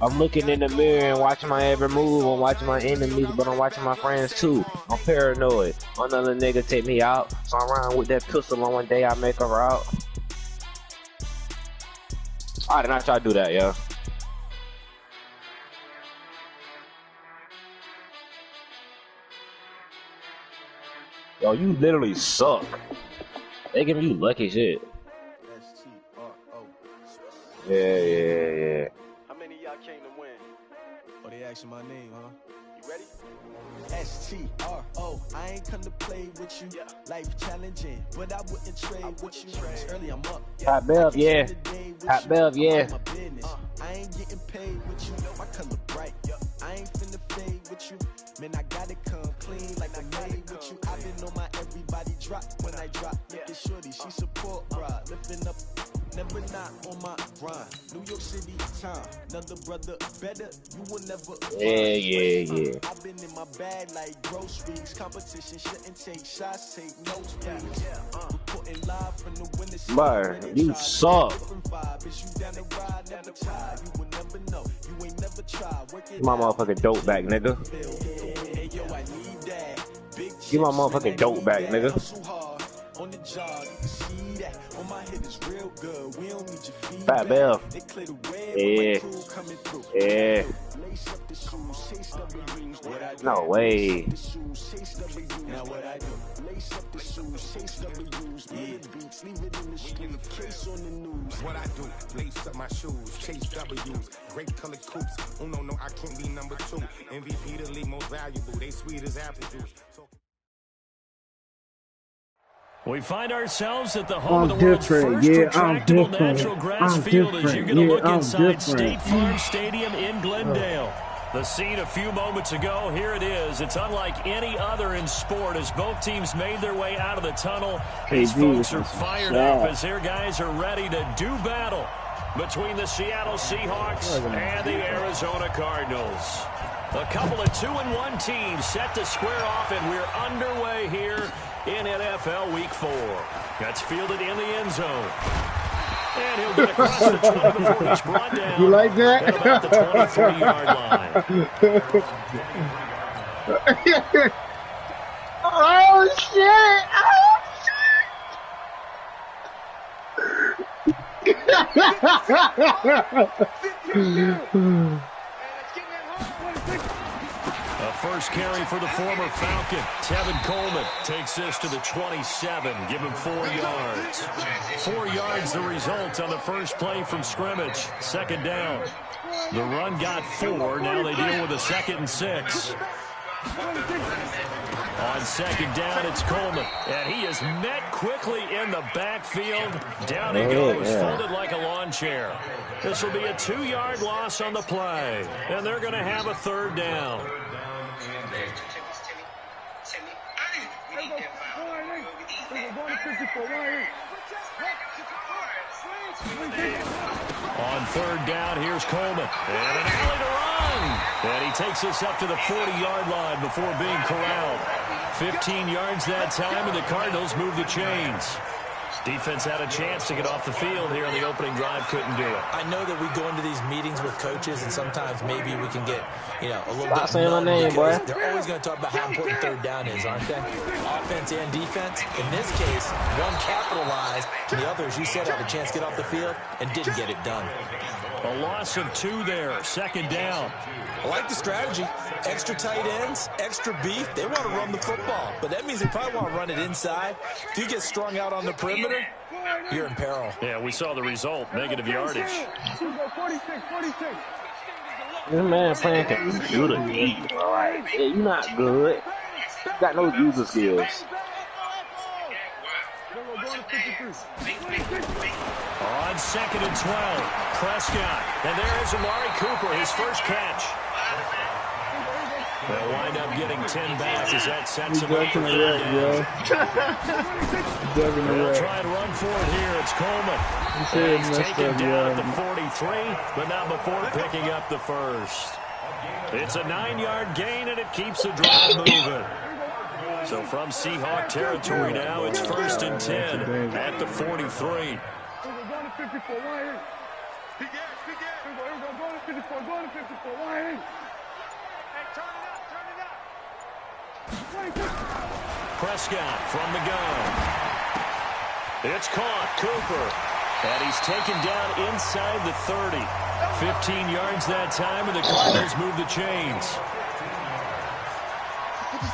I'm looking in the mirror and watching my every move. I'm watching my enemies, but I'm watching my friends too. I'm paranoid. Another nigga take me out, so I'm riding with that pistol on one day I make a route. I did not try to do that, yo. Yo, you literally suck. They giving you lucky shit. Yeah. How many of y'all came to win? Oh, they asking my name, huh? You ready? S-T-R-O, I ain't come to play with you. Life challenging, but I wouldn't trade with you. It's early, I'm up. Top Bev, yeah. Top Bev, yeah. I ain't getting paid with you. My color bright. I ain't finna fade with you. Man, I gotta come clean like I made with you. I've been on my everybody drop when I drop. Look at shorty, she support, bruh. Lifting up. Never not on my grind. New York City time. Another brother better. You will never. Yeah. I've been in my bag like groceries. Competition shouldn't take shots, take notes, please. Reporting live from the winner. Bro, you suck. You ain't never tried. Get my motherfucking dope back, nigga. Get my motherfucking dope back, nigga. On the job, you can see that. On my head is real good. We don't need your feedback. Fat Bell. They clear the way. Yeah. Yeah. Lace up the shoes, chase W's. What I do. No way. Now what I do. Lace up the shoes, chase W's. Beats, leave it in the street. Case on the news. What I do, lace up my shoes, chase W's, great colored coops. Oh no, I can't be number 2. MVP the league most valuable. They sweet as apple juice. We find ourselves at the home of the world's first retractable natural grass field as you get a look inside State Farm Stadium in Glendale. The scene a few moments ago, here it is. It's unlike any other in sport as both teams made their way out of the tunnel. These folks are fired up as their guys are ready to do battle between the Seattle Seahawks and the Arizona Cardinals. A couple of 2-1 teams set to square off, and we're underway here in NFL Week 4. That's fielded in the end zone. And he'll get across the 20 before he's brought down. You like that? At about the 23-yard line. Oh, shit! Oh, A first carry for the former Falcon. Tevin Coleman takes this to the 27. Give him 4 yards. 4 yards the result on the first play from scrimmage. Second down. The run got 4. Now they deal with a 2nd and 6. On second down, it's Coleman. And he is met quickly in the backfield. Down he goes, folded like a lawn chair. This will be a 2-yard loss on the play. And they're going to have a 3rd down. On 3rd down, here's Coleman. And an alley to run. And he takes us up to the 40-yard line before being corralled. 15 yards that time, and the Cardinals move the chains. Defense had a chance to get off the field here on the opening drive, couldn't do it. I know that we go into these meetings with coaches, and sometimes maybe we can get, a little bit saying my name, boy. They're always going to talk about how important 3rd down is, aren't they? Offense and defense. In this case, one capitalized, and the other, as you said, had a chance to get off the field and didn't get it done. A loss of 2 there, 2nd down. I like the strategy. Extra tight ends, extra beef. They want to run the football, but that means they probably want to run it inside. If you get strung out on the perimeter, you're in peril. Yeah, we saw the result, negative yardage. This man playing computer game. All right, yeah, you're not good. You got no user skills. On 2nd and 12, Prescott. And there is Amari Cooper, his first catch. They'll wind up getting 10 back as that sets him up for 3rd down. They'll try to run for it here. It's Coleman. He's taken down at the 43, but not before picking up the first. It's a 9-yard gain, and it keeps the drive moving. So from Seahawk territory now, it's 1st and 10 at the 43. Prescott from the gun. It's caught. Cooper. And he's taken down inside the 30. 15 yards that time, and the Cardinals move the chains.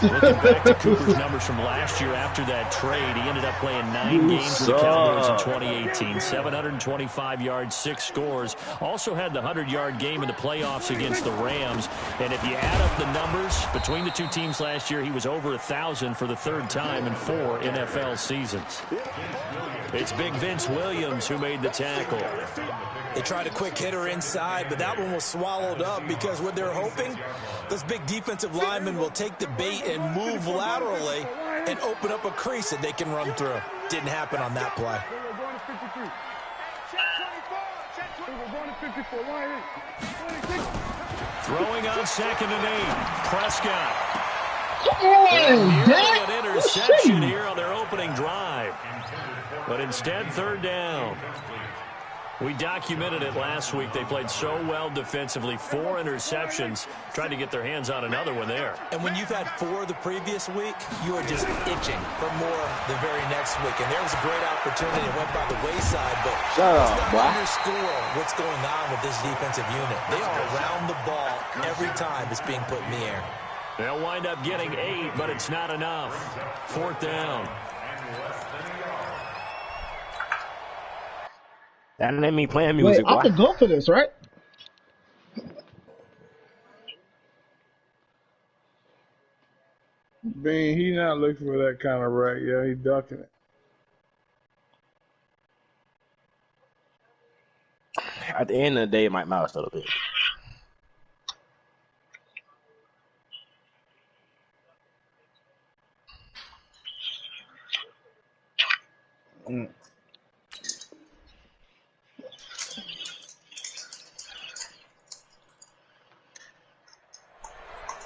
Looking back to Cooper's numbers from last year after that trade, he ended up playing 9 games for the Cowboys in 2018. 725 yards, 6 scores. Also had the 100-yard game in the playoffs against the Rams. And if you add up the numbers between the two teams last year, he was over 1,000 for the 3rd time in 4 NFL seasons. It's Big Vince Williams who made the tackle. They tried a quick hitter inside, but that one was swallowed up because what they're hoping, those big defensive linemen will take the bait and move laterally and open up a crease that they can run through. Didn't happen on that play. Throwing on 2nd and 8. Prescott. Oh, Nearly an interception here on their opening drive. But instead, 3rd down. We documented it last week. They played so well defensively. 4 interceptions. Tried to get their hands on another one there. And when you've had 4 the previous week, you are just itching for more the very next week. And there was a great opportunity. It went by the wayside, but underscore what's going on with this defensive unit. They are around the ball every time it's being put in the air. They'll wind up getting 8, but it's not enough. 4th down. That let me playing music. Wait, I could go for this, right? Bean, he not looking for that kind of rack. Yeah, he ducking it. At the end of the day, it might matter a little bit.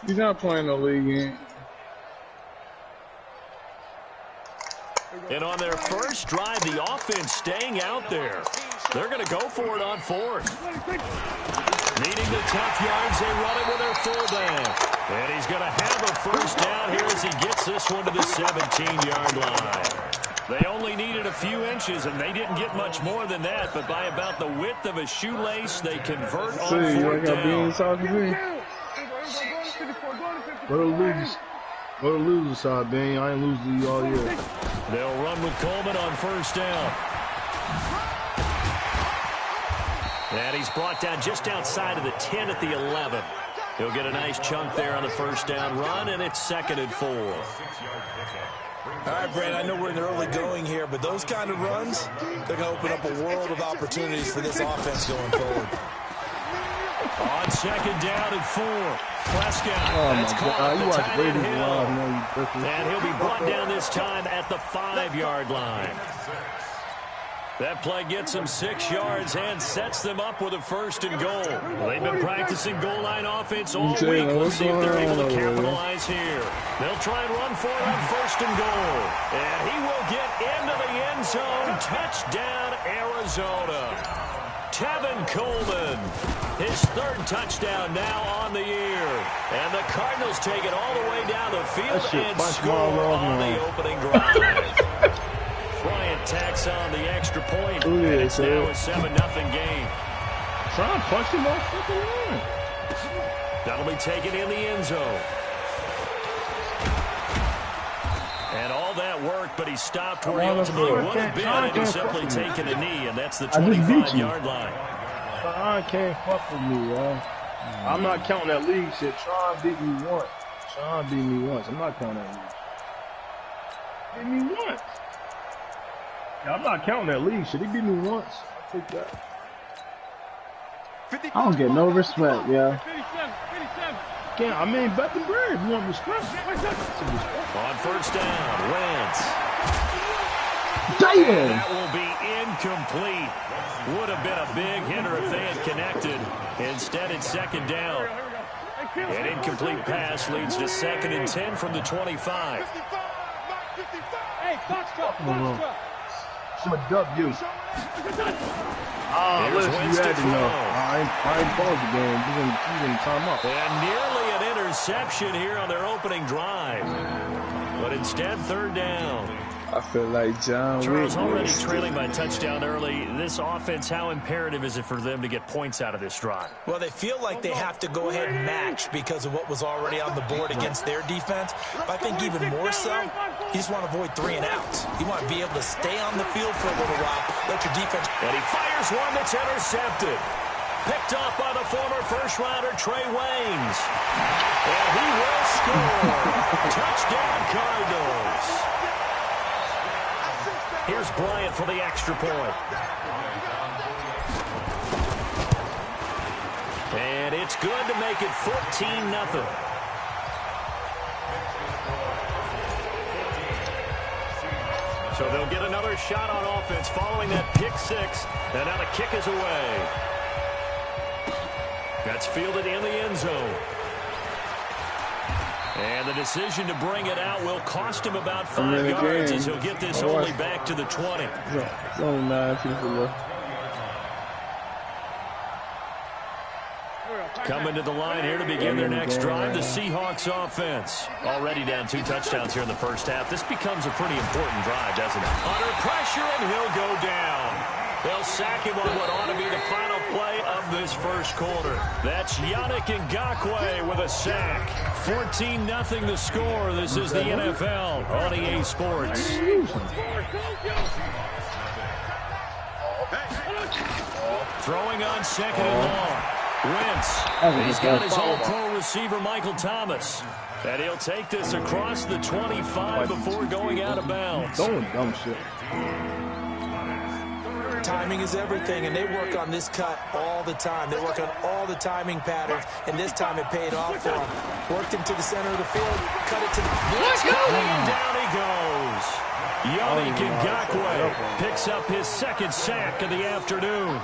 He's not playing the league game. And on their first drive, the offense staying out there. They're going to go for it on 4th. Needing the tough yards, they run it with their fullback. And he's going to have a first down here as he gets this one to the 17-yard line. They only needed a few inches, and they didn't get much more than that. But by about the width of a shoelace, they convert on 4th down. Go to loser side, Bean. I ain't losing to you all year. They'll run with Coleman on 1st down. And he's brought down just outside of the 10 at the 11. He'll get a nice chunk there on the 1st down run, and it's 2nd and 4. All right, Brad, I know we're in the early going here, but those kind of runs, they're going to open up a world of opportunities for this offense going forward. On 2nd down and 4. Prescott. Oh, That's my caught God. the You watch tight Brady's end live. Hill. No, you perfect. And he'll be brought down this time at the 5-yard line. That play gets them 6 yards and sets them up with a 1st and goal. They've been practicing goal line offense all week. Let's see if they're able to capitalize here. They'll try and run for it on 1st and goal. And he will get into the end zone. Touchdown, Arizona. Tevin Coleman, his 3rd touchdown now on the year. And the Cardinals take it all the way down the field and score on the opening drive. Bryant tacks on the extra point, and it's now a 7-0 game. Try and punch him off fucking line. That'll be taken in the end zone. And all that worked, but he stopped where he ultimately would have been, and he's simply taken a knee, and that's the 25-yard line. Tron can't fuck with me, yo. I'm not counting that league shit. Tron beat me once. I'm not counting that league. Beat me once. Yeah, I'm not counting that league shit. He beat me once. I'll take that. I don't get no respect, yeah. I mean, bet the bread. You want respect? On 1st down, Wentz. Damn! That will be incomplete. Would have been a big hitter if they had connected. Instead, it's 2nd down. An incomplete pass leads to 2nd and 10 from the 25. Hey, box truck. I'm gonna dub you. Listen, you had to know. I ain't paused the game. He's in timeout. And nearly an interception here on their opening drive. But instead, third down. I feel like John Charles Wick. already trailing by touchdown early. This offense, how imperative is it for them to get points out of this drive? Well, they feel like they have to go ahead and match because of what was already on the board against their defense. But I think even more so, you just want to avoid 3 and outs. You want to be able to stay on the field for a little while, let your defense. And he fires one that's intercepted. Picked off by the former first-rounder Trey Waynes. And he will score. Touchdown, Cardinals. Here's Bryant for the extra point. And it's good to make it 14-0. So they'll get another shot on offense following that pick 6. And now the kick is away. That's fielded in the end zone. And the decision to bring it out will cost him about 5 yards as he'll get this only back to the 20. It's only 9 people left. Coming to the line here to begin their next drive, the Seahawks offense. Already down 2 touchdowns here in the first half. This becomes a pretty important drive, doesn't it? Under pressure, and he'll go down. They'll sack him on what ought to be the final play of this first quarter. That's Yannick Ngakoue with a sack. 14-0 the score. This is the NFL on EA Sports. Throwing on second and long. Wentz. He's got his all-pro receiver, Michael Thomas. And he'll take this across the 25 before going out of bounds. Throwing dumb shit. Timing is everything, and they work on this cut all the time. They work on all the timing patterns, and this time it paid off for him. Worked him to the center of the field, cut it to the... Let's go! Down he goes. Yannick Ngakoue picks up his second sack of the afternoon.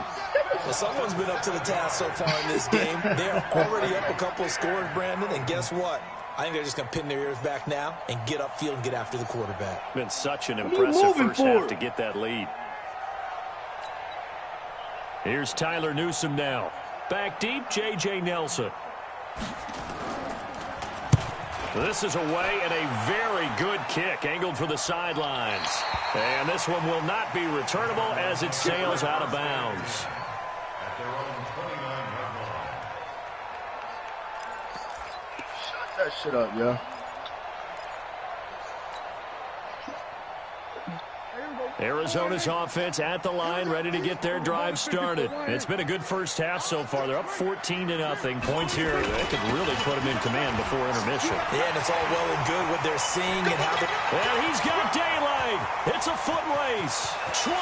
Well, someone's been up to the task so far in this game. They're already up a couple of scores, Brandon, and guess what? I think they're just going to pin their ears back now and get upfield and get after the quarterback. Been such an impressive first half to get that lead. Here's Tyler Newsome now. Back deep, J.J. Nelson. This is away and a very good kick angled for the sidelines. And this one will not be returnable as it sails out of bounds. Shut that shit up, yo. Arizona's offense at the line, ready to get their drive started. It's been a good first half so far. They're up 14-0. Points here, they could really put them in command before intermission. Yeah, and it's all well and good what they're seeing and how they're... And he's got daylight. It's a foot race. 20.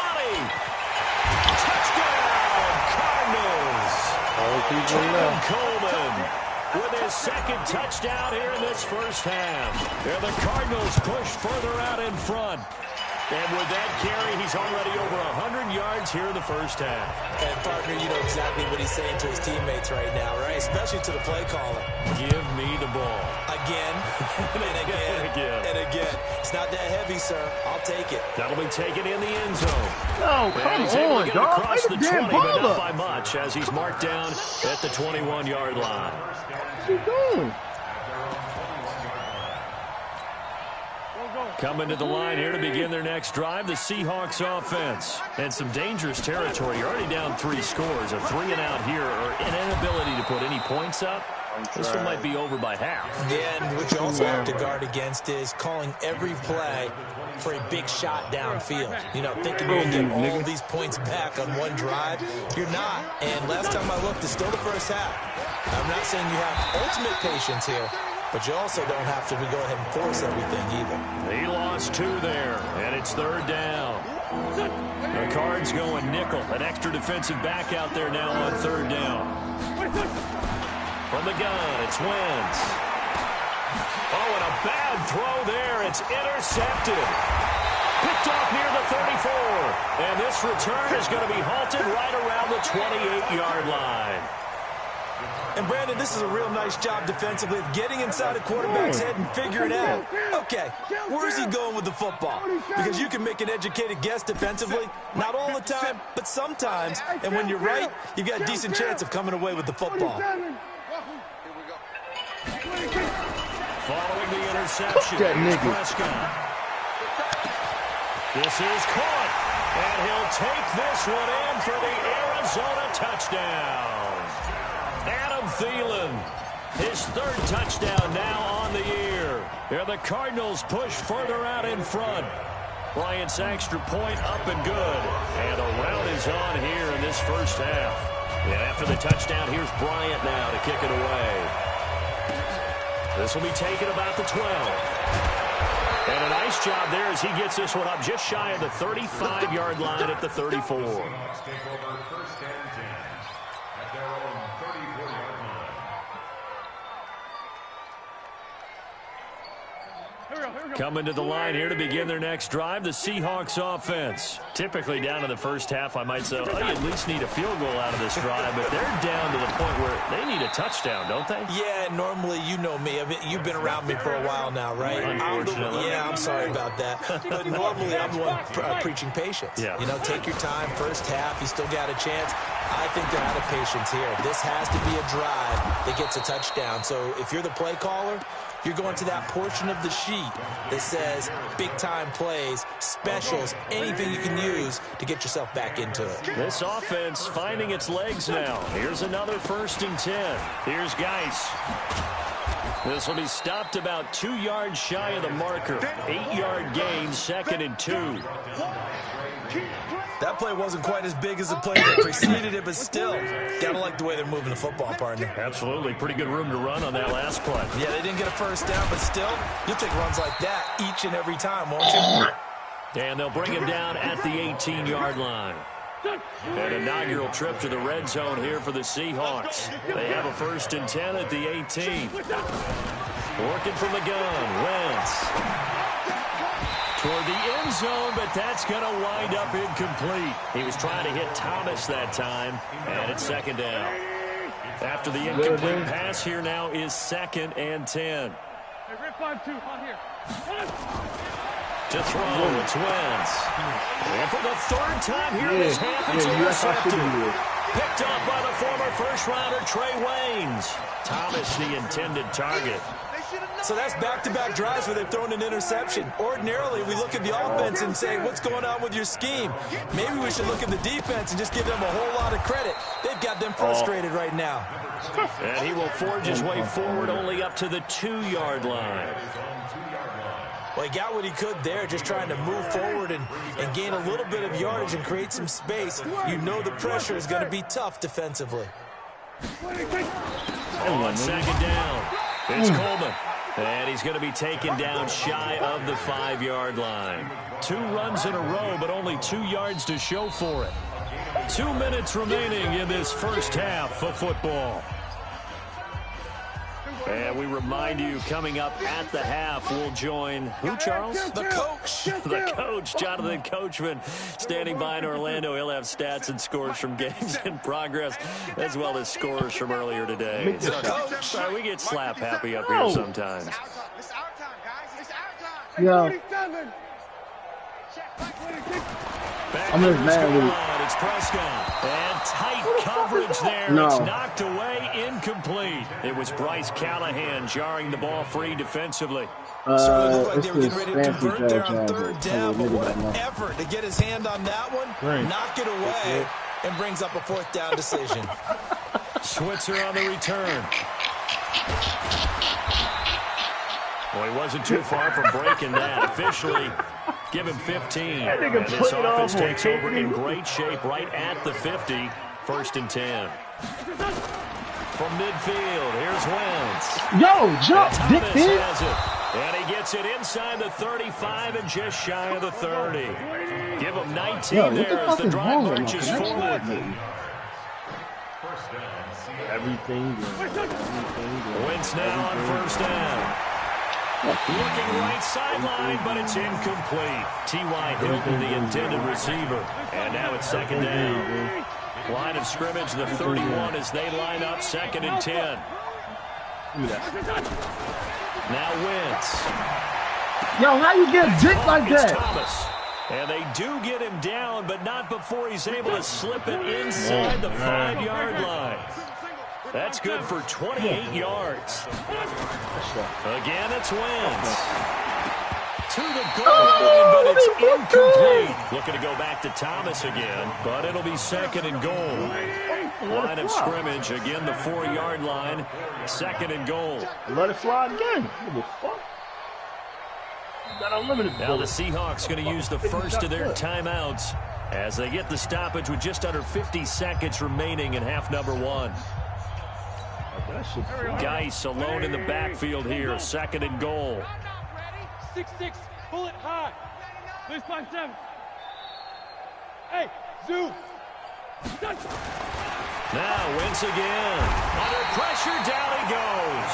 Touchdown, Cardinals. Tron Coleman with his second touchdown here in this first half. And the Cardinals push further out in front. And with that carry, he's already over 100 yards here in the first half. And, partner, you know exactly what he's saying to his teammates right now, right? Especially to the play caller. Give me the ball. Again, and again, and again. It's not that heavy, sir. I'll take it. That'll be taken in the end zone. No, come on, get dog. across the 20, but not up. by much, as he's marked down at the 21-yard line. What you doing? Coming to the line here to begin their next drive, the Seahawks offense. And some dangerous territory. You're already down 3 scores. A 3-and-out here, or an inability to put any points up. This one might be over by half. Yeah, and what you also have to guard against is calling every play for a big shot downfield. You know, thinking you're going to get all these points back on one drive. You're not. And last time I looked, it's still the first half. I'm not saying you have ultimate patience here, but you also don't have to go ahead and force everything either. He lost 2 there, and it's third down. The Cards going nickel. An extra defensive back out there now on third down. From the gun, it's Wentz. Oh, and a bad throw there. It's intercepted. Picked off near the 34. And this return is going to be halted right around the 28-yard line. And, Brandon, this is a real nice job defensively of getting inside a quarterback's head and figuring out, okay, where's he going with the football? Because you can make an educated guess defensively, not all the time, but sometimes. And when you're right, you've got a decent chance of coming away with the football. Following the interception, Prescott. This is caught, and he'll take this one in for the Arizona touchdown. Adam Thielen, his third touchdown now on the year. And the Cardinals push further out in front. Bryant's extra point up and good. And the round is on here in this first half. And after the touchdown, here's Bryant now to kick it away. This will be taken about the 12. And a nice job there as he gets this one up just shy of the 35-yard line at the 34. Coming to the line here to begin their next drive, the Seahawks offense. Typically down to the first half, I might say, oh, you at least need a field goal out of this drive, but they're down to the point where they need a touchdown, don't they? Yeah, normally, you know me. I mean, you've been around me for a while now, right? Unfortunately. I'm sorry about that. But normally, I'm the one preaching patience. Yeah. You know, take your time, first half, you still got a chance. I think they're out of patience here. This has to be a drive that gets a touchdown. So if you're the play caller, you're going to that portion of the sheet that says big-time plays, specials, anything you can use to get yourself back into it. This offense finding its legs now. Here's another 1st and 10. Here's Geis. This will be stopped about 2 yards shy of the marker. 8-yard gain, 2nd and 2. That play wasn't quite as big as the play that preceded it, but still, gotta like the way they're moving the football, partner. Absolutely. Pretty good room to run on that last play. Yeah, they didn't get a first down, but still, you'll take runs like that each and every time, won't you? And they'll bring him down at the 18-yard line. An inaugural trip to the red zone here for the Seahawks. They have a 1st and 10 at the 18. Working from the gun, Wentz. Toward the end zone, but that's going to wind up incomplete. He was trying to hit Thomas that time, and it's 2nd down. After the incomplete pass, here now is 2nd and 10. To throw, it's Wentz. And for the 3rd time here in this half, it's intercepted. Picked up by the former first-rounder Trey Waynes. Thomas, the intended target. So that's back-to-back drives where they've thrown an interception. Ordinarily, we look at the offense and say, what's going on with your scheme? Maybe we should look at the defense and just give them a whole lot of credit. They've got them frustrated right now. And he will forge his way forward only up to the 2-yard line. Well, he got what he could there, just trying to move forward and gain a little bit of yardage and create some space. You know the pressure is going to be tough defensively. On 2nd down, it's Coleman. And he's going to be taken down shy of the 5-yard line. 2 runs in a row, but only 2 yards to show for it. 2 minutes remaining in this first half of football. And we remind you, coming up at the half, we'll join who, Charles? The coach. The coach, Jonathan Coachman, standing by in Orlando. He'll have stats and scores from games in progress, as well as scores from earlier today. So, we get slap happy up here sometimes. Yeah. Back I'm just mad with it. It's Prescott. And tight coverage there. No. It's knocked away, incomplete. It was Bryce Callahan jarring the ball free defensively. Certainly looked like they were it's getting ready to fancy convert there on franchise. 3rd down, but what an effort to get his hand on that one, knock it away, and brings up a 4th down decision. Switzer on the return. Well, he wasn't too far from breaking that. Officially, give him 15. And this offense takes over in great shape right at the 50. 1st and 10. From midfield, here's Wentz. Yo, jump, Dick Thomas has it. And he gets it inside the 35 and just shy of the 30. Give him 19 there as the drive marches forward. Everything. Wentz now on 1st down. Looking right sideline, but it's incomplete. T.Y. Hilton, the intended receiver. And now it's 2nd down. Line of scrimmage, the 31 as they line up 2nd and 10. Now Wentz. Yo, how you get dick like that? Thomas. And they do get him down, but not before he's able to slip it inside the 5-yard line. That's good for 28 yards. Again, it's Wentz. To the goal line, but it's incomplete. Looking to go back to Thomas again, but it'll be 2nd and goal. Line of scrimmage, again the 4-yard line, 2nd and goal. Let it fly again. What the fuck? Now the Seahawks going to use the first of their timeouts as they get the stoppage with just under 50 seconds remaining in half number 1. Geis alone in the backfield here, 2nd and goal. 6-6, pull it high. Please 5-7. Hey, Zoo. Now Wentz again. Under pressure, down he goes.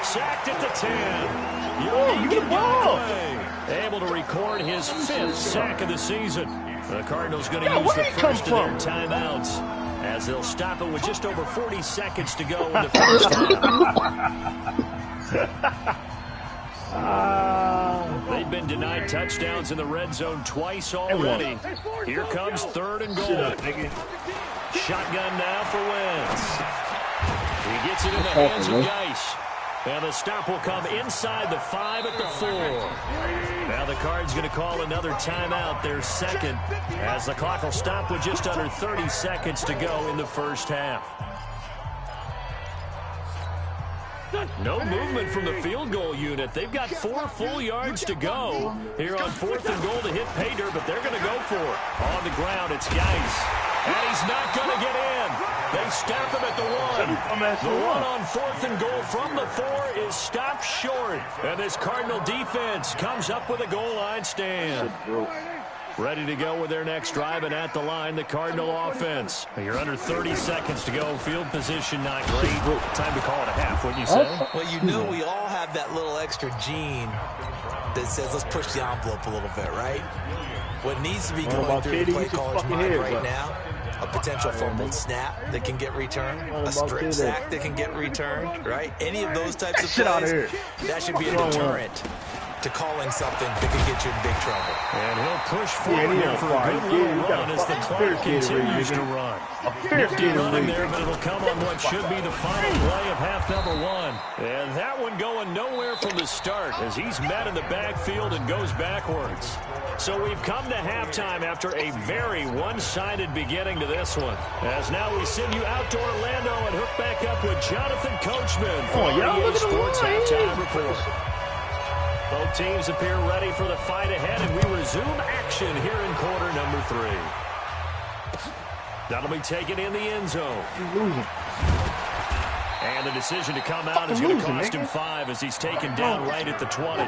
Sacked at the 10. You get the ball. Able to record his 5th sack of the season. The Cardinals going to use the first of their timeouts as they'll stop it with just over 40 seconds to go in the first half. They've been denied touchdowns in the red zone twice already. Here comes 3rd and goal. Shotgun now for Wentz. He gets it in the hands of Geis. And the stop will come inside the 5 at the 4. Now the Cards going to call another timeout, their 2nd, as the clock will stop with just under 30 seconds to go in the first half. No movement from the field goal unit. They've got 4 full yards to go here on 4th and goal to hit pay dirt, but they're going to go for it. On the ground, it's Geis. And he's not going to get in. They stop him at the 1. The 1 on 4th and goal from the 4 is stopped short. And this Cardinal defense comes up with a goal line stand. Ready to go with their next drive, and at the line, the Cardinal offense. You're under 30 seconds to go. Field position not great. Time to call it a half, wouldn't you say? Well, you know we all have that little extra gene that says let's push the envelope a little bit, right? What needs to be going through the play caller's mind right now, a potential fumbled snap that can get returned, a strip sack that can get returned, right? Any of those types of plays, that should be a deterrent to calling something that could get you in big trouble. And he'll push forward here for a good little run as the clock continues to run. Nifty running there, but it'll come on what should be the final play of half number 1. And that one going nowhere from the start as he's met in the backfield and goes backwards. So we've come to halftime after a very one-sided beginning to this one. As now we send you out to Orlando and hook back up with Jonathan Coachman for EA Sports Halftime Report. Both teams appear ready for the fight ahead, and we resume action here in quarter number 3. That'll be taken in the end zone. And the decision to come out is going to cost him 5 as he's taken down right at the 20.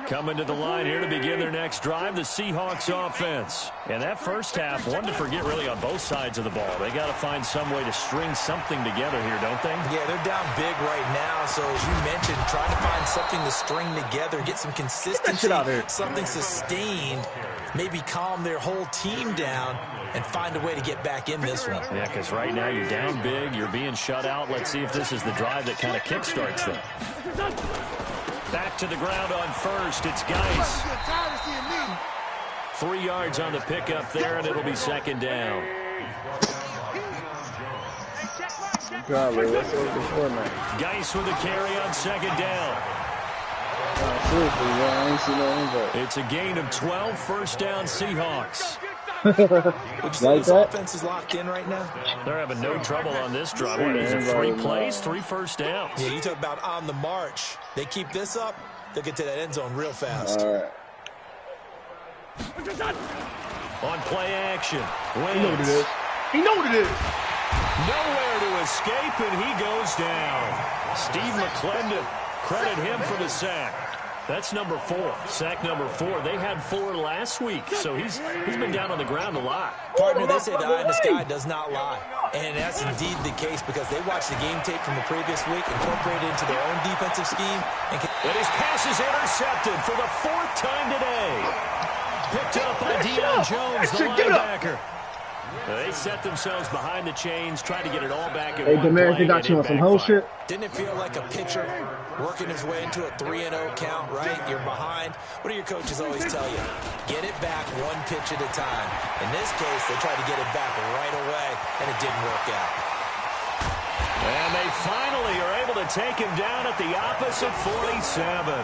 Coming to the line here to begin their next drive, the Seahawks offense. And that first half, one to forget really on both sides of the ball. They got to find some way to string something together here, don't they? Yeah, they're down big right now. So as you mentioned, trying to find something to string together, get some consistency, something sustained, maybe calm their whole team down and find a way to get back in this one. Yeah, because right now you're down big, you're being shut out. Let's see if this is the drive that kind of kickstarts them. Back to the ground on first. It's Geis. 3 yards on the pickup there, and it'll be 2nd down. Geis with a carry on 2nd down. It's a gain of 12, first down Seahawks. Would you say this offense is locked in right now? They're having no trouble on this drive. What is it, 3 plays, 3 first downs? Yeah, you talk about on the march. They keep this up, they'll get to that end zone real fast. On play action. Wins. He know what it is. Nowhere to escape, and he goes down. Steve McClendon, credit him for the sack. That's number 4. Sack number 4. They had 4 last week, so he's been down on the ground a lot. Partner, they say the eye in the sky does not lie. And that's indeed the case because they watched the game tape from the previous week, incorporated it into their own defensive scheme. And his pass is intercepted for the 4th time today. Picked up by Deion Jones, the linebacker. They set themselves behind the chains, trying to get it all back in one play. Hey, got you on some whole shit. Didn't it feel like a pitcher working his way into a 3-0 count, right? You're behind. What do your coaches always tell you? Get it back one pitch at a time. In this case, they tried to get it back right away, and it didn't work out. And they finally are able to take him down at the opposite 47.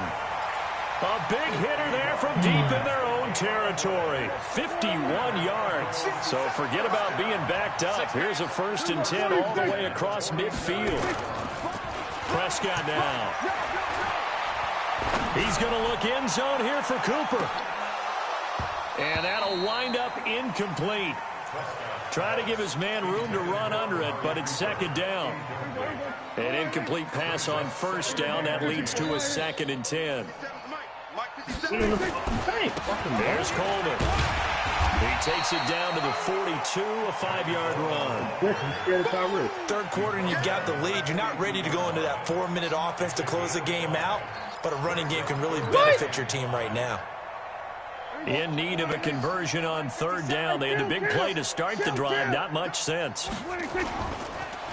A big hitter there from deep in their own territory. 51 yards. So forget about being backed up. Here's a 1st and 10 all the way across midfield. Prescott now. He's going to look end zone here for Cooper. And that'll wind up incomplete. Try to give his man room to run under it, but it's 2nd down. An incomplete pass on 1st down. That leads to a 2nd and 10. There's Coleman. He takes it down to the 42, a 5-yard run. 3rd quarter and you've got the lead. You're not ready to go into that 4-minute offense to close the game out, but a running game can really benefit your team right now. In need of a conversion on 3rd down. They had a big play to start the drive. Not much sense.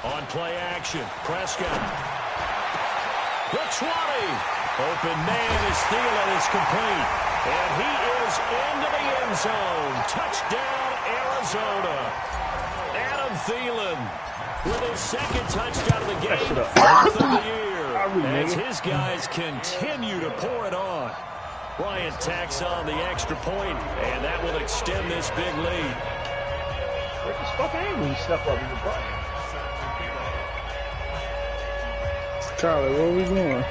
On play action, Prescott. The 20. Open man is Thielen is complete. And he is into the end zone. Touchdown, Arizona. Adam Thielen with his 2nd touchdown of the game, 4th of the year. As his guys continue to pour it on. Bryant tacks on the extra point, and that will extend this big lead. What the fuck ain't when you step up in the butt? Tyler, where we going?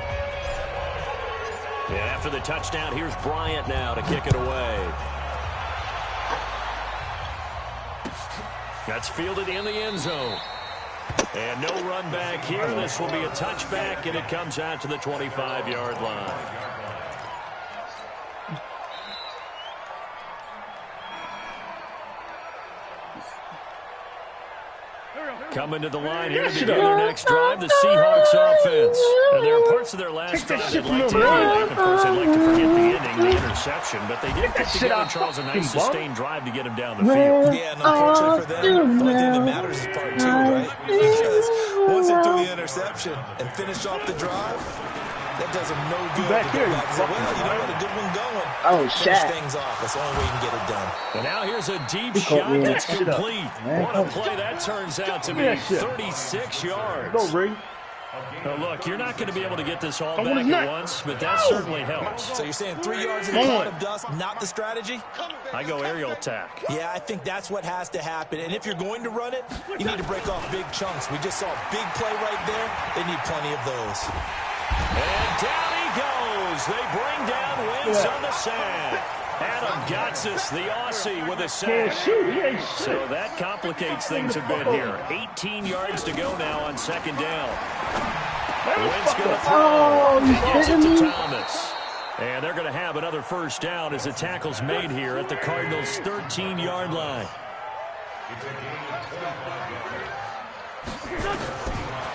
And after the touchdown, here's Bryant now to kick it away. That's fielded in the end zone. And no run back here. This will be a touchback, and it comes out to the 25-yard line. Coming to the line here to begin their next drive, the Seahawks offense. And there are parts of their last drive they'd like to emulate. Of course, they'd like to forget the ending, the interception, but they did put together, Charles, a nice sustained drive to get him down the field. Yeah, and unfortunately for them, the only thing that matters is part 2, right? Because once they threw the interception and finish off the drive, that does them no good. Back here, well, you know what, a good one going. Oh, finish shit. things off. That's the only way you can get it done. And now here's a deep shot that's complete. What a play that turns out to be. 36 yards. Go, Ray. Now, look, you're not going to be able to get this all back at once, but that certainly helps. So you're saying 3 yards in a cloud of dust, not the strategy? I go aerial attack. Yeah, I think that's what has to happen. And if you're going to run it, you need to break off big chunks. We just saw a big play right there. They need plenty of those. And down he goes. They bring down Wentz on the sack. Adam Gotsis, the Aussie, with a sack. So that complicates things a bit here. 18 yards to go now on 2nd down. Wentz going to throw. He gets it to Thomas. And they're going to have another 1st down as the tackle's made here at the Cardinals' 13-yard line.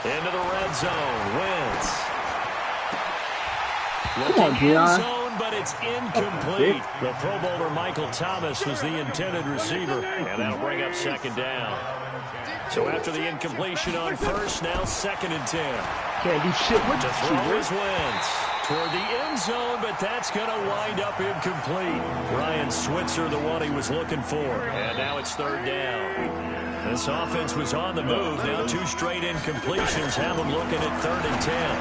Into the red zone. Wentz. Come on, Deion. But it's incomplete. The Pro Bowler Michael Thomas was the intended receiver, and that'll bring up 2nd down. So after the incompletion on 1st, now 2nd and 10. Can't do shit with to throw his Wentz toward the end zone, but that's going to wind up incomplete. Ryan Switzer, the one he was looking for, and now it's 3rd down. This offense was on the move. Now 2 straight incompletions have them looking at 3rd and 10.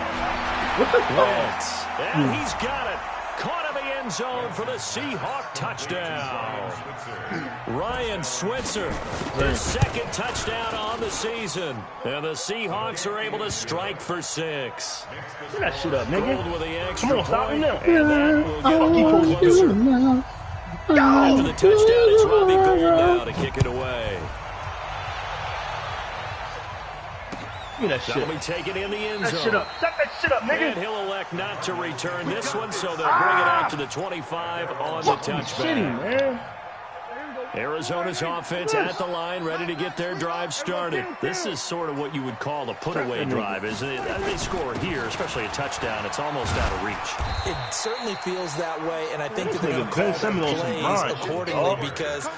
What the Wentz. And he's got it. Caught in the end zone for the Seahawk touchdown. Ryan Switzer, their 2nd touchdown on the season. And the Seahawks are able to strike for 6. Get that shit up, nigga. Gold with the extra Come on, stop him now. And that will get him closer. After the touchdown, it's Robbie Gould now to kick it away. Give me that shit. That'll be taken in the end zone. That shit up. Stop that shit up, nigga. And he'll elect not to return this one, so they'll bring it out to the 25 on the touchback. Shitty, man. Arizona's offense at the line, ready to get their drive started. This is sort of what you would call a put-away drive, isn't it? They score here, especially a touchdown. It's almost out of reach. It certainly feels that way, and I think that they're going to call the plays accordingly because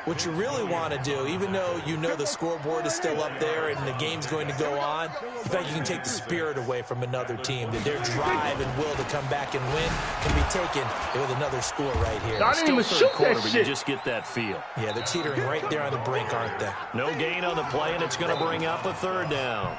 what you really want to do, even though you know the scoreboard is still up there and the game's going to go on, in fact, you can take the spirit away from another team, that their drive and will to come back and win can be taken with another score right here. I didn't even shoot quarter, that but shit. you just get that feel. Yeah, they're teetering right there on the brink, aren't they? No gain on the play, and it's going to bring up a third down.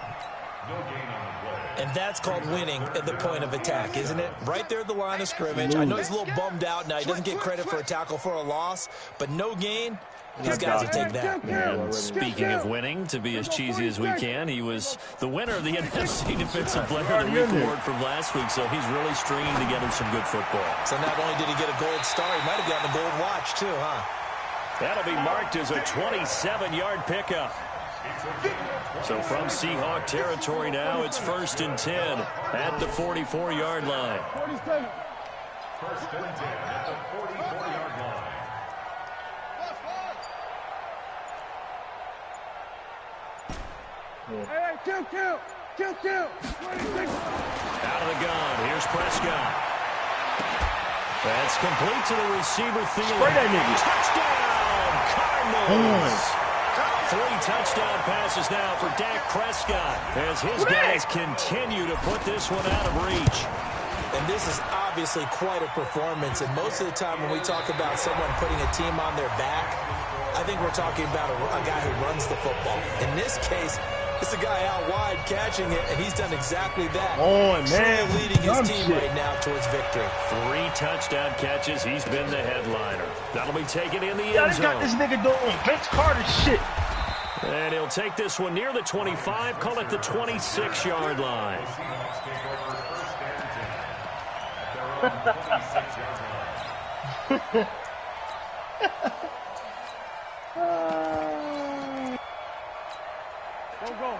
And that's called winning at the point of attack, isn't it? Right there at the line of scrimmage. I know he's a little bummed out now. He doesn't get credit for a tackle for a loss, but no gain. These guys will take that. And speaking of winning, to be as cheesy as we can, he was the winner of the NFC Defensive Player of the Week award from last week, so he's really stringing together some good football. So not only did he get a gold star, he might have gotten a gold watch too, huh? That'll be marked as a 27-yard pickup. So from Seahawk territory now, it's 1st and 10 at the 44-yard line. 47. First and 10 at the 44-yard line. Hey, kill. 26. Out of the gun, here's Prescott. That's complete to the receiver, Thielen. Spray that nigga. Touchdown, Cardinals. 3 touchdown passes now for Dak Prescott as his guys continue to put this one out of reach. And this is obviously quite a performance. And most of the time when we talk about someone putting a team on their back, I think we're talking about a guy who runs the football. In this case, it's a guy out wide catching it, and he's done exactly that. Oh, man. Leading his team right now towards victory. 3 touchdown catches. He's been the headliner. That'll be taken in the end Y'all zone. got this nigga doing Vince Carter shit. And he'll take this one near the 25, call it the 26-yard line.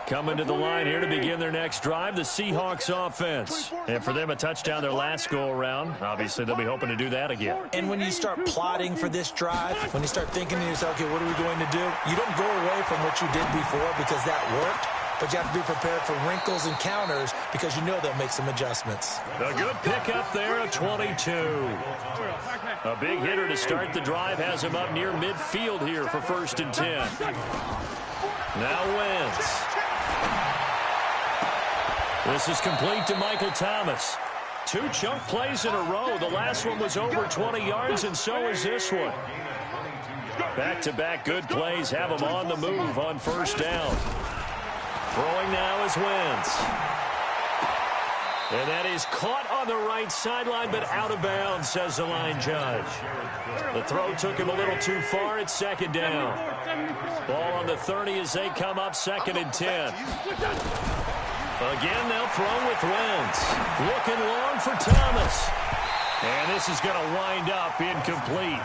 Coming to the line here to begin their next drive, the Seahawks offense. And for them, a touchdown their last go-around. Obviously, they'll be hoping to do that again. And when you start plotting for this drive, when you start thinking to yourself, okay, what are we going to do? You don't go away from what you did before because that worked, but you have to be prepared for wrinkles and counters because you know they'll make some adjustments. A good pickup there, a 22. A big hitter to start the drive has him up near midfield here for 1st and 10. Now Wentz. This is complete to Michael Thomas. 2 chunk plays in a row. The last one was over 20 yards, and so is this one. Back-to-back good plays have him on the move on 1st down. Throwing now is Wentz. And that is caught on the right sideline, but out of bounds, says the line judge. The throw took him a little too far. It's 2nd down. Ball on the 30 as they come up 2nd and 10. Again, they'll throw with Wentz. Looking long for Thomas. And this is going to wind up incomplete.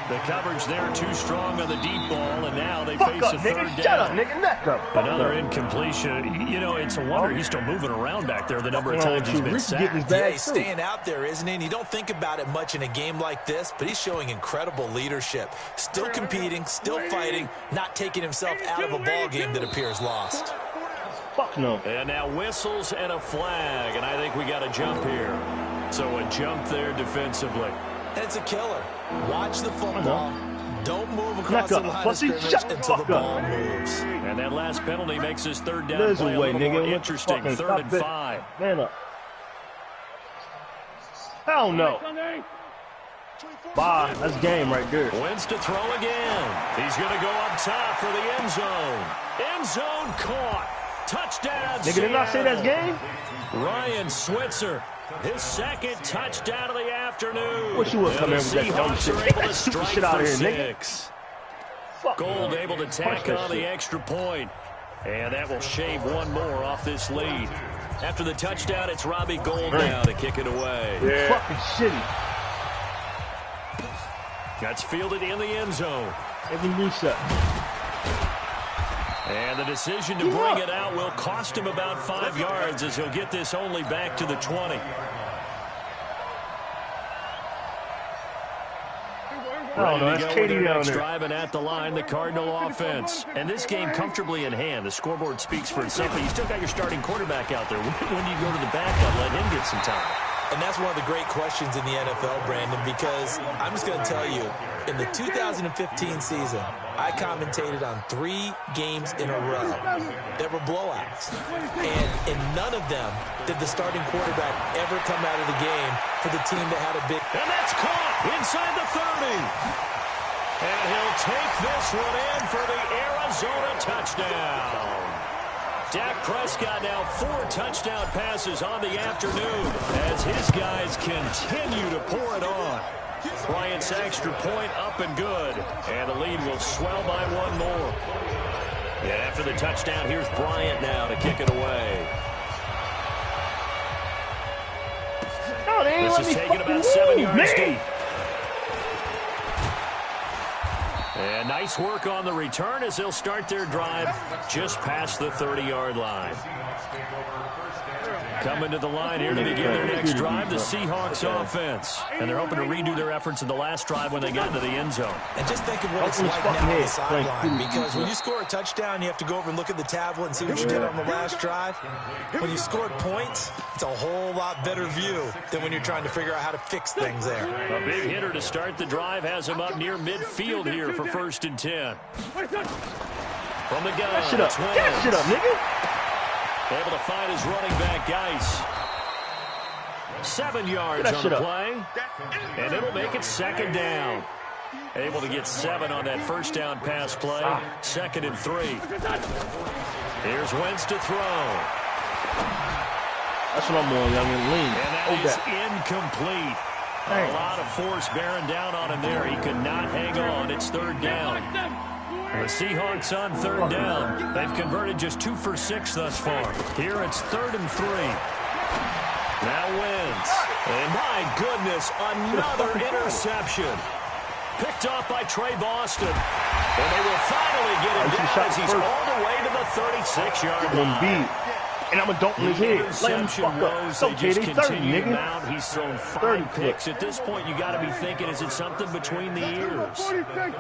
The coverage there too strong on the deep ball, and now they face a 3rd down. Shut up, nigga. Neck up. Another incompletion. You know, it's a wonder he's still moving around back there the number of times he's been sacked. Yeah, he's staying out there, isn't he? And you don't think about it much in a game like this, but he's showing incredible leadership. Still competing, still fighting, not taking himself out of a ball game that appears lost. Fuck no. And now whistles and a flag, and I think we got a jump here. So a jump there defensively. And it's a killer. Watch the football. Don't move across the line of scrimmage until the ball moves. And that last penalty makes his 3rd down play a little more interesting. 3rd and 5. Man up. Hell no. Bye. That's game right there. Wentz to throw again. He's going to go up top for the end zone. End zone caught. Touchdown, nigga, did not say that's game? Ryan Switzer, his 2nd touchdown of the afternoon. Wish you would come in with that dumb shit. Get that stupid shit out of here, nigga. Gold able to tack on the extra point. And that will shave one more off this lead. After the touchdown, it's Robbie Gould now to kick it away. Yeah. Fucking shitty. That's fielded in the end zone. Every reset. And the decision to bring it out will cost him about 5 yards as he'll get this only back to the 20. Ready to go with their next drive, and at the line, the Cardinal offense. And this game comfortably in hand. The scoreboard speaks for itself, but you still got your starting quarterback out there. When do you go to the backup, let him get some time? And that's one of the great questions in the NFL, Brandon, because I'm just going to tell you, in the 2015 season, I commentated on 3 games in a row that were blowouts. And in none of them did the starting quarterback ever come out of the game for the team that had a big... And that's caught inside the 30. And he'll take this one in for the Arizona touchdown. Dak Prescott now 4 touchdown passes on the afternoon as his guys continue to pour it on. Bryant's extra point up and good. And the lead will swell by 1 more. And after the touchdown, here's Bryant now to kick it away. No, they ain't this is taken about 7 yards deep. And nice work on the return as they'll start their drive just past the 30-yard line. Coming to the line here to begin their next drive, the Seahawks offense. And they're hoping to redo their efforts in the last drive when they got into the end zone. And just think of what it's like now on the sideline. Because when you score a touchdown, you have to go over and look at the tablet and see what you did on the last drive. When you scored points, it's a whole lot better view than when you're trying to figure out how to fix things there. A big hitter to start the drive has him up near midfield here for 1st and 10. From the gun, that shit up, nigga. Able to find his running back, Geis. 7 yards on the play. And it'll make it 2nd down. Able to get 7 on that 1st down pass play. 2nd and 3. Here's Wentz to throw. That's what I'm on, young and lean. And that is incomplete. A lot of force bearing down on him there. He could not hang on. It's 3rd down. The Seahawks on 3rd down. They've converted just 2 for 6 thus far. Here it's 3rd and 3. Now Wentz. And my goodness, another interception. Picked off by Trey Boston. And they will finally get him down as he's all the way to the 36-yard line. And I'm a dunk in his head. Interception woes, they just continue to mount. He's thrown 5 picks. At this point, you got to be thinking, is it something between the ears?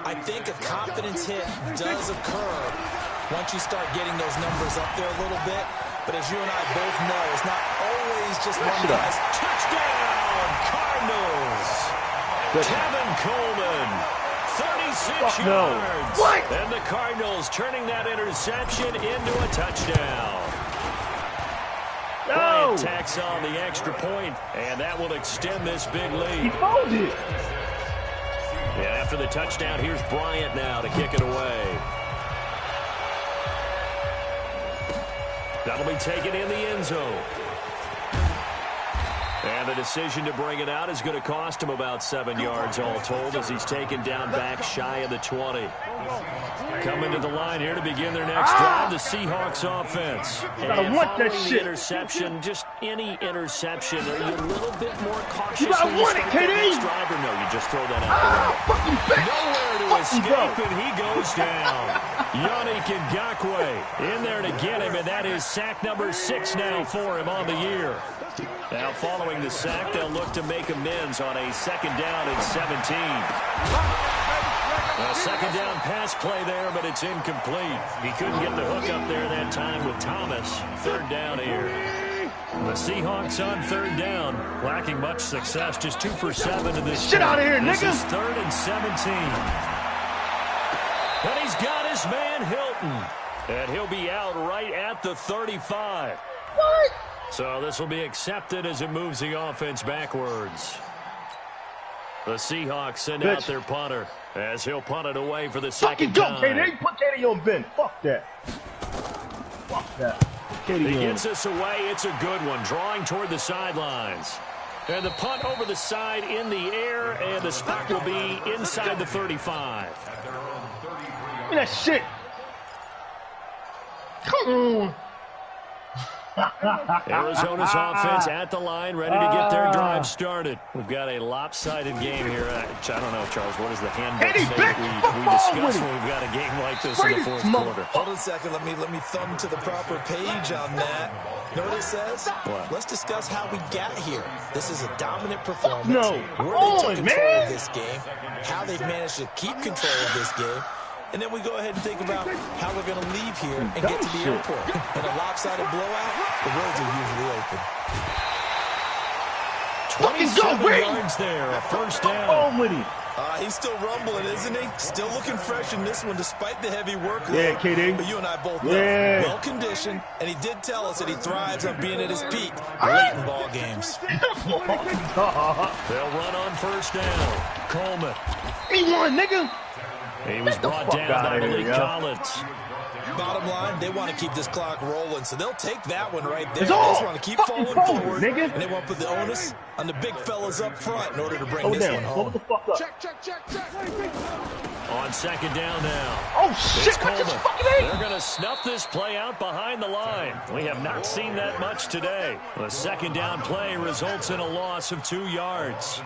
I think a confidence hit does occur once you start getting those numbers up there a little bit. But as you and I both know, it's not always just one guy's. Touchdown, Cardinals! Kevin Coleman, 36 yards. What? And the Cardinals turning that interception into a touchdown. Bryant tacks on the extra point, and that will extend this big lead. He folded. And after the touchdown, here's Bryant now to kick it away. That'll be taken in the end zone. And the decision to bring it out is going to cost him about 7 yards all told as he's taken down back shy of the 20. Coming to the line here to begin their next drive, the Seahawks offense. And following the interception, just any interception, are you a little bit more cautious when you start the next drive, or no, you just throw that out the window? Nowhere to escape, and he goes down. Yannick Ngakoue in there to get him, and that is sack number 6 now for him on the year. Now following the sack, they'll look to make amends on a 2nd down and 17. A 2nd down pass play there, but it's incomplete. He couldn't get the hook up there that time with Thomas. 3rd down here. The Seahawks on 3rd down, lacking much success, just 2 for 7 in this. Shit out of here, nigga! This is 3rd and 17. And he's got his man Hilton. And he'll be out right at the 35. What? So this will be accepted as it moves the offense backwards. The Seahawks send out their punter as he'll punt it away for the second time. Fucking go, KD. Put KD on Ben. Fuck that. Fuck that. KD he gets us away. It's a good one. Drawing toward the sidelines. And the punt over the side in the air, and the spot will be inside the 35. Look at that shit. Come on. Arizona's offense at the line, ready to get their drive started. We've got a lopsided game here. I don't know, Charles, what does the handbook say we discuss when we've got a game like this in the fourth quarter? Hold on a second. Let me thumb to the proper page on that. You know what it says? What? Let's discuss how we got here. This is a dominant performance. No. Where they took control of this game, how they've managed to keep control of this game, and then we go ahead and think about how we're going to leave here and get to the airport. In a lopsided blowout, the roads are usually open. 27 yards there, a first down. Oh, with him. He's still rumbling, isn't he? Still looking fresh in this one, despite the heavy workload. Yeah, KD. But you and I both know, well-conditioned, and he did tell us that he thrives on being at his peak late in ball games. They'll run on first down. Coleman. He won, nigga. He was brought down by Malik Collins. Bottom line, they want to keep this clock rolling, so they'll take that one right there. They just want to keep falling forward, and they want to put the onus on the big fellas up front in order to bring this one home. Hold the fuck up. On second down now. Oh, shit. They're going to snuff this play out behind the line. We have not seen that much today. The second down play results in a loss of 2 yards.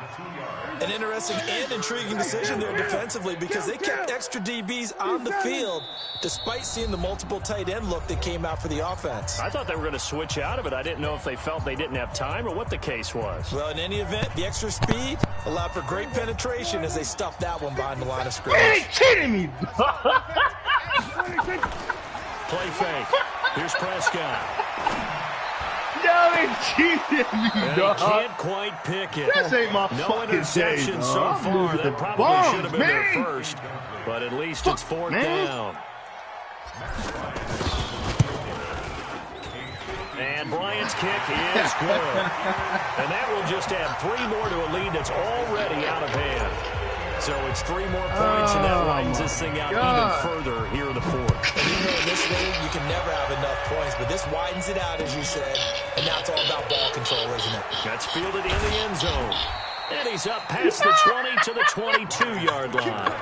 An interesting and intriguing decision there defensively because they kept extra DBs on the field despite seeing the multiple tight end look that came out for the offense. I thought they were going to switch out of it. I didn't know if they felt they didn't have time or what the case was. Well, in any event, the extra speed allowed for great penetration as they stuffed that one behind the line of scrimmage. You ain't kidding me. Play fake. Here's Prescott. No, they cheated me, dog. Can't quite pick it. This ain't my no fucking interception day, so dog. far. That probably should have been their first, but at least it's fourth down. And Bryant's kick is good. And that will just add 3 more to a lead that's already out of hand. So it's 3 more points, and that widens this thing out even further here in the fourth. And you know, in this league, you can never have enough points, but this widens it out, as you said, and now it's all about ball control, isn't it? That's fielded in the end zone. And he's up past the 20 to the 22-yard line.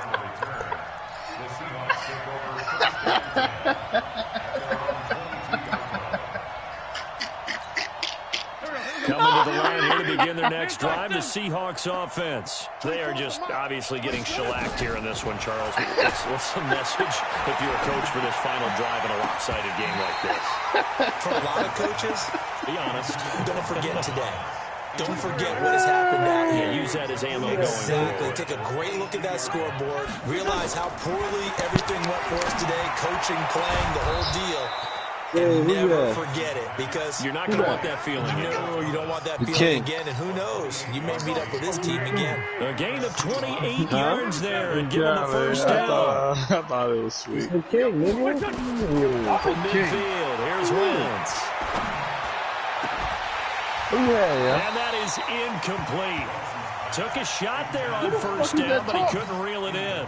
Coming to the line here to begin their next drive, the Seahawks offense. They are just obviously getting shellacked here in this one, Charles. What's the message if you're a coach for this final drive in a lopsided game like this? For a lot of coaches, be honest, don't forget today. Don't forget what has happened out here. Use that as ammo going Exactly. Take a great look at that scoreboard. Realize how poorly everything went for us today. Coaching, playing, the whole deal. And never forget it, because you're not going to want that feeling again. No, you don't want that feeling again, and who knows? You may meet up with this team again. A gain of 28 yards there and give him the first down. I thought it was sweet. From midfield, here's Wentz. And that is incomplete. Took a shot there on first down, but he couldn't reel it in.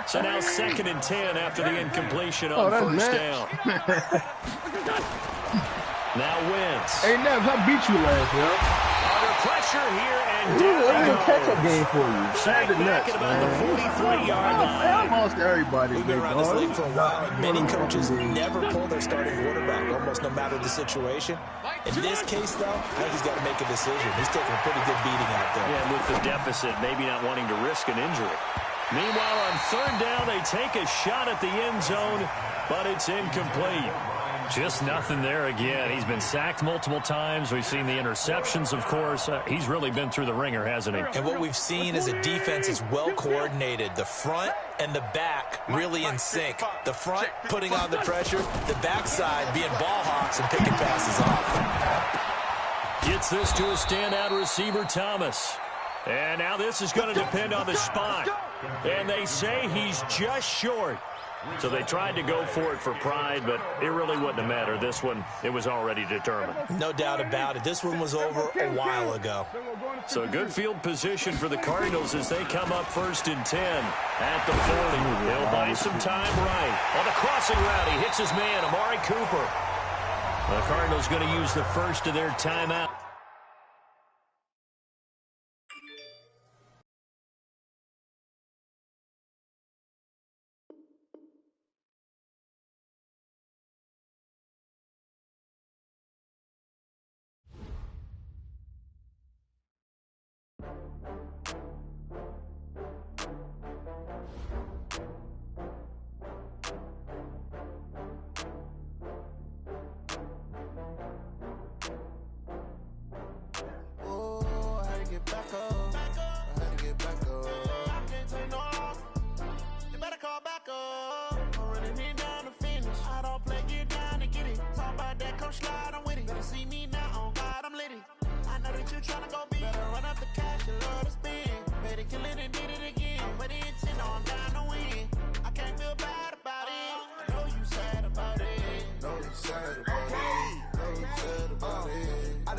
So now 2nd and 10 after the incompletion on first down. Now Wentz. Hey, Nev, I beat you last, yo. Under pressure here, and It was down a catch-up game for you. Sacked back at about the 43-yard line. I lost everybody. We've been around this league for a while, and many coaches never pull their starting quarterback, almost no matter the situation. In this case, though, I think he's got to make a decision. He's taking a pretty good beating out there. Yeah, with the deficit, maybe not wanting to risk an injury. Meanwhile, on third down, they take a shot at the end zone, but it's incomplete. Just nothing there again. He's been sacked multiple times. We've seen the interceptions, of course. He's really been through the ringer, hasn't he? And what we've seen is a defense is well coordinated. The front and the back really in sync. The front putting on the pressure, the backside being ball hawks and picking passes off. Gets this to a standout receiver, Thomas. And now this is going to depend on the spot. And they say he's just short. So they tried to go for it for pride, but it really wouldn't have mattered. This one, it was already determined. No doubt about it. This one was over a while ago. So good field position for the Cardinals as they come up 1st and 10 at the 40. They'll buy some time right. On the crossing route, he hits his man, Amari Cooper. The Cardinals going to use the first of their timeout.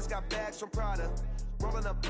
got bags from Prada. Rolling up